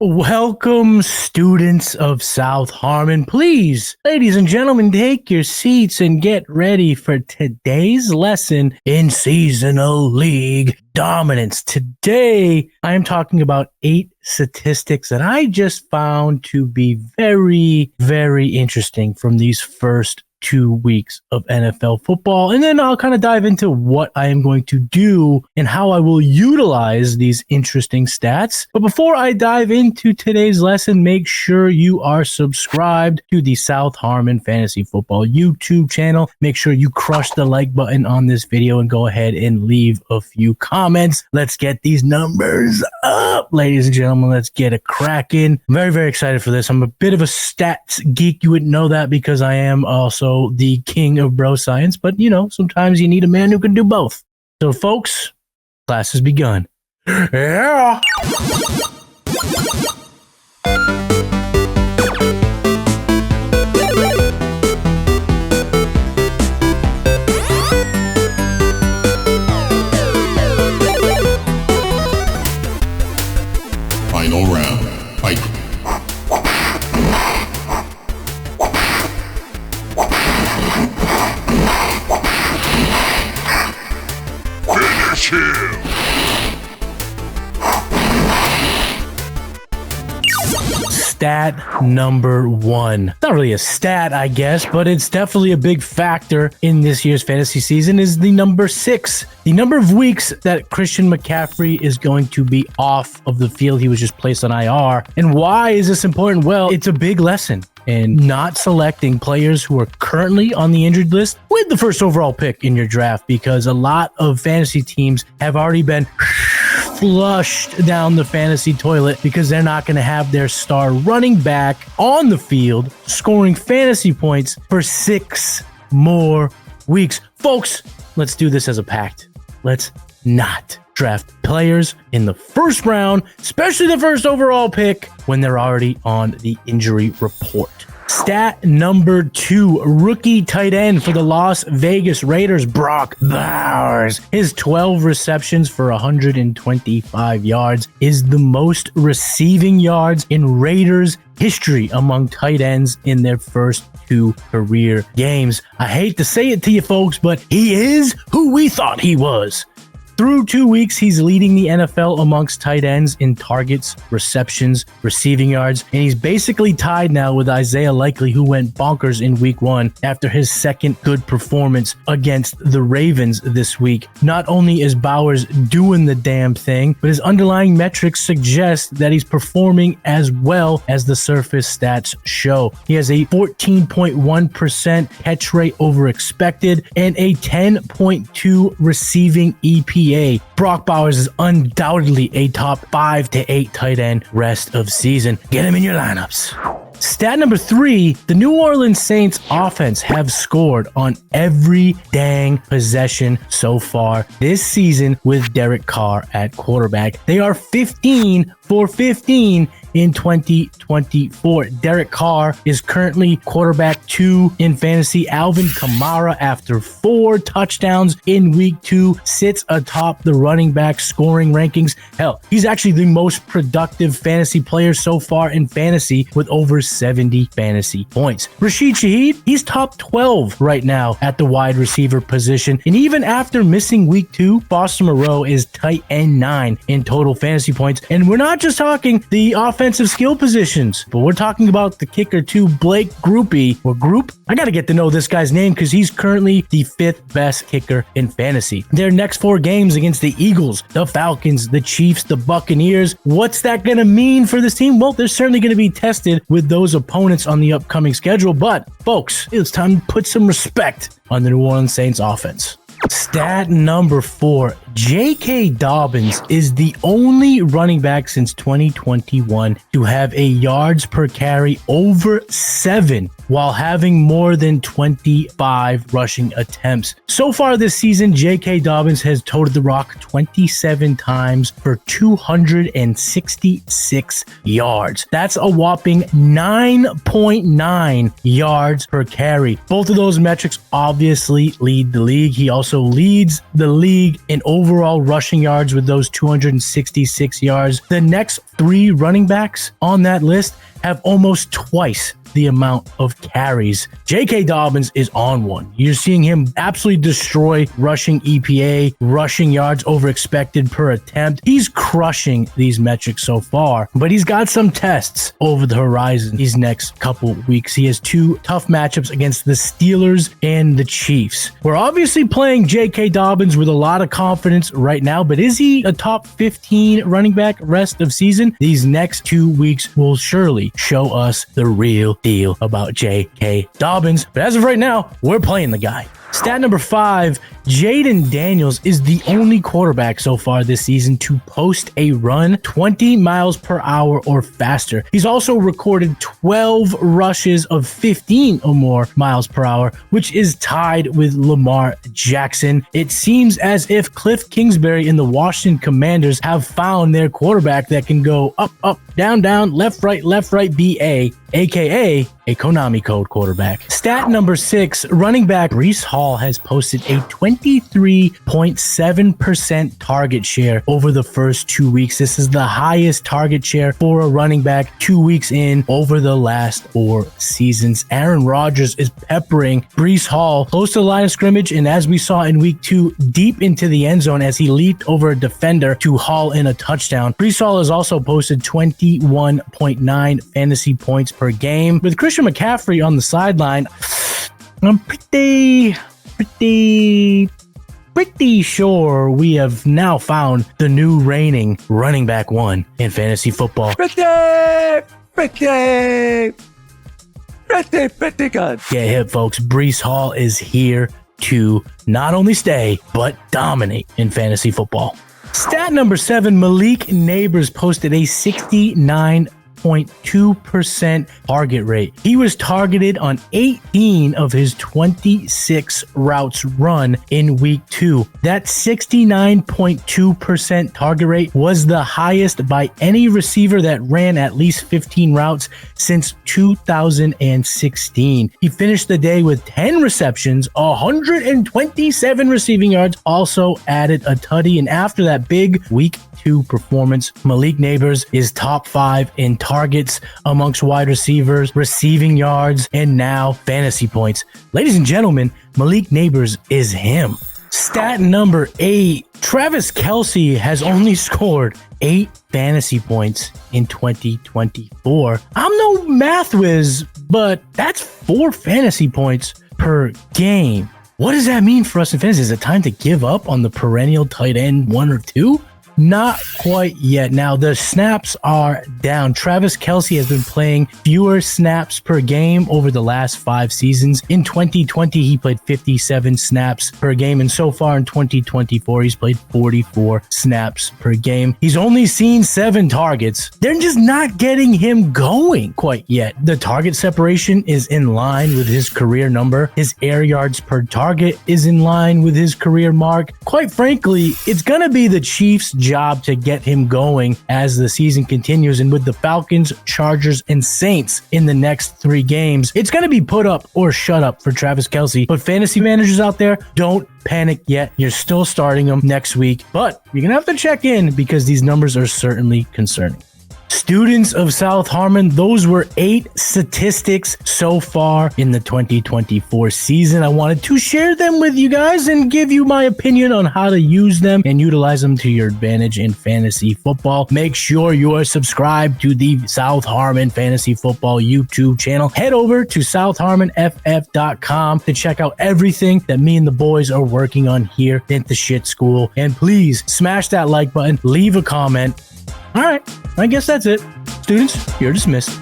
Welcome, students of South Harmon. Please, ladies and gentlemen, take your seats and get ready for today's lesson in seasonal league dominance. Today, I am talking about 8 statistics that I just found to be very, very interesting from these first 2 weeks of NFL football. And then I'll kind of dive into what I am going to do and how I will utilize these interesting stats. But before I dive into today's lesson, make sure you are subscribed to the South Harmon Fantasy Football YouTube channel. Make sure you crush the like button on this video and go ahead and leave a few comments. Let's get these numbers up, ladies and gentlemen. Let's get a cracking. I'm very, very excited for this. I'm a bit of a stats geek. You wouldn't know that because I am also the king of bro science, but you know, sometimes you need a man who can do both. So folks, class has begun. Yeah. Final round. Fight. Finish him! Stat number 1. Not really a stat, I guess, but it's definitely a big factor in this year's fantasy season is the number 6. The number of weeks that Christian McCaffrey is going to be off of the field. He was just placed on IR. And why is this important? Well, it's a big lesson in not selecting players who are currently on the injured list with the first overall pick in your draft, because a lot of fantasy teams have already been flushed down the fantasy toilet because they're not going to have their star running back on the field scoring fantasy points for 6 more weeks. Folks, let's do this as a pact. Let's not draft players in the first round, especially the first overall pick, when they're already on the injury report. Stat number 2, rookie tight end for the Las Vegas Raiders, Brock Bowers. His 12 receptions for 125 yards is the most receiving yards in Raiders history among tight ends in their first 2 career games. I hate to say it to you folks, but he is who we thought he was. Through 2 weeks, he's leading the NFL amongst tight ends in targets, receptions, receiving yards, and he's basically tied now with Isaiah Likely, who went bonkers in week 1 after his second good performance against the Ravens this week. Not only is Bowers doing the damn thing, but his underlying metrics suggest that he's performing as well as the surface stats show. He has a 14.1% catch rate over expected and a 10.2 receiving EPA. Brock Bowers is undoubtedly a top 5 to 8 tight end rest of season. Get him in your lineups. Stat number 3, the New Orleans Saints offense have scored on every dang possession so far this season with Derek Carr at quarterback. They are 15 for 15 in 2024. Derek Carr is currently quarterback 2 in fantasy. Alvin Kamara, after 4 touchdowns in week 2, sits atop the running back scoring rankings. Hell, he's actually the most productive fantasy player so far in fantasy with over 70 fantasy points. Rashid Shaheed, he's top 12 right now at the wide receiver position. And even after missing week 2, Foster Moreau is tight end 9 in total fantasy points. And we're not just talking the offensive skill positions, but we're talking about the kicker too, Blake Groupie or Group. I got to get to know this guy's name because he's currently the 5th best kicker in fantasy. Their next 4 games against the Eagles, the Falcons, the Chiefs, the Buccaneers. What's that going to mean for this team? Well, they're certainly going to be tested with those opponents on the upcoming schedule. But folks, it's time to put some respect on the New Orleans Saints offense. Stat number 4, J.K. Dobbins is the only running back since 2021 to have a yards per carry over 7 while having more than 25 rushing attempts. So far this season, J.K. Dobbins has toted the rock 27 times for 266 yards. That's a whopping 9.9 yards per carry. Both of those metrics obviously lead the league. He also leads the league in overall rushing yards with those 266 yards. The next three running backs on that list have almost twice the amount of carries. J.K. Dobbins is on one. You're seeing him absolutely destroy rushing EPA, rushing yards over expected per attempt. He's crushing these metrics so far, but he's got some tests over the horizon these next couple weeks. He has two tough matchups against the Steelers and the Chiefs. We're obviously playing J.K. Dobbins with a lot of confidence right now, but is he a top 15 running back rest of season? These next 2 weeks will surely show us the real deal about J.K. Dobbins. But as of right now, we're playing the guy. Stat number 5, Jayden Daniels is the only quarterback so far this season to post a run 20 miles per hour or faster. He's also recorded 12 rushes of 15 or more miles per hour, which is tied with Lamar Jackson. It seems as if Cliff Kingsbury and the Washington Commanders have found their quarterback that can go up, up, down, down, left, right, BA, aka a Konami code quarterback. Stat number 6, running back Breece Hall has posted a 23.7% target share over the first 2 weeks. This is the highest target share for a running back 2 weeks in over the last 4 seasons. Aaron Rodgers is peppering Breece Hall close to the line of scrimmage, and as we saw in week 2, deep into the end zone as he leaped over a defender to haul in a touchdown. Breece Hall has also posted 21.9 fantasy points per game. With Christian McCaffrey on the sideline, I'm pretty sure we have now found the new reigning running back 1 in fantasy football. Pretty good. Get hip, folks. Breece Hall is here to not only stay, but dominate in fantasy football. Stat number 7, Malik Nabers posted a 69.2% target rate. He was targeted on 18 of his 26 routes run in week 2. That 69.2% target rate was the highest by any receiver that ran at least 15 routes since 2016. He finished the day with 10 receptions, 127 receiving yards, also added a tutty, and after that big week 2 performance, Malik Nabers is top 5 in targets amongst wide receivers, receiving yards, and now fantasy points. Ladies and gentlemen, Malik Nabers is him. Stat number 8, Travis Kelce has only scored 8 fantasy points in 2024. I'm no math whiz, but that's 4 fantasy points per game. What does that mean for us in fantasy? Is it time to give up on the perennial tight end 1 or 2? Not quite yet. Now, the snaps are down. Travis Kelce has been playing fewer snaps per game over the last 5 seasons. In 2020, he played 57 snaps per game, and so far in 2024, he's played 44 snaps per game. He's only seen 7 targets. They're just not getting him going quite yet. The target separation is in line with his career number. His air yards per target is in line with his career mark. Quite frankly, it's going to be the Chiefs' job to get him going as the season continues, and with the Falcons, Chargers, and Saints in the next 3 games, it's going to be put up or shut up for Travis Kelce. But fantasy managers out there, don't panic yet. You're still starting him next week, but you're going to have to check in because these numbers are certainly concerning. Students of South Harmon, those were 8 statistics so far in the 2024 season. I wanted to share them with you guys and give you my opinion on how to use them and utilize them to your advantage in fantasy football. Make sure you are subscribed to the South Harmon Fantasy Football YouTube channel. Head over to southharmonff.com to check out everything that me and the boys are working on here at the shit school. And please smash that like button, leave a comment. All right, I guess that's it. Students, you're dismissed.